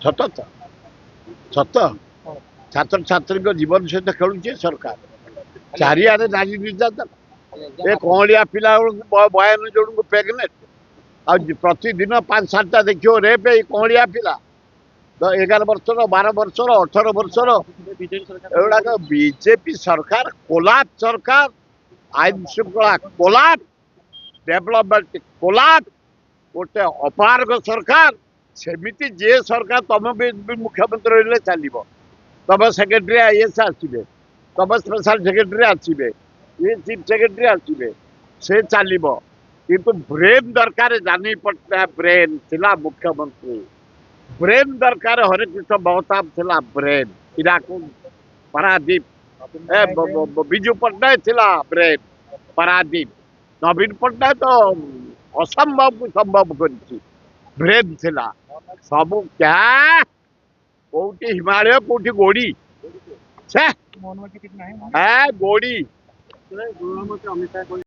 ସତ ତ ସତ ଛାତ୍ରଛାତ୍ରୀଙ୍କ ଜୀବନ ସହିତ ଖେଳୁଛି ସରକାର। ଚାରିଆଡେ ରାଜନୀତି ଏ କଅଁଳିଆ ପିଲା ବେଳକୁ 92 ଜଣଙ୍କୁ ପ୍ରେଗନେଣ୍ଟ, ଆଉ ପ୍ରତିଦିନ 5-7ଟା ଦେଖିବ ରେପ୍ ଏଇ କଅଁଳିଆ ପିଲା 11 ବର୍ଷର 12 ବର୍ଷର 18 ବର୍ଷର। ଏଗୁଡାକ ବିଜେପି ସରକାର କୋଲାପ ସରକାର, ଆଇନ ଶୃଙ୍ଖଳା କୋଲାପ, ଡେଭଲପମେଣ୍ଟ କୋଲାପ, ଗୋଟେ ଅପାରଗ ସରକାର। ସେମିତି ଯିଏ ସରକାର ତମେ ବି ମୁଖ୍ୟମନ୍ତ୍ରୀ ରହିଲେ ଚାଲିବ, ତମ ସେକ୍ରେଟାରୀ ଆଇଏସ୍ ଆସିବେ, ତମ ସ୍ପେଶାଲ ସେକ୍ରେଟାରୀ ଆସିବେ, ଚିଫ ସେକ୍ରେଟାରୀ ଆସିବେ, ସେ ଚାଲିବ। କିନ୍ତୁ ବ୍ରେନ୍ ଦରକାର। ଜାନି ପଟ୍ଟନାୟକ ବ୍ରେନ୍ ଥିଲା ମୁଖ୍ୟମନ୍ତ୍ରୀ, ବ୍ରେନ୍ ଦରକାର। ହରେକୃଷ୍ଣ ମହତାବ ଥିଲା ବ୍ରେନ୍, ହୀରାକୁଦ ପାରାଦୀପ। ବିଜୁ ପଟ୍ଟନାୟକ ଥିଲା ବ୍ରେନ୍, ପାରାଦୀପ। ନବୀନ ପଟ୍ଟନାୟକ ତ ଅସମ୍ଭବକୁ ସମ୍ଭବ କରିଛି, ବ୍ରେନ୍ ଥିଲା ସବୁ। କୋଉଠି ହିମାଳୟ କୋଉଠି ଗୋଡି, ଗୋଡି।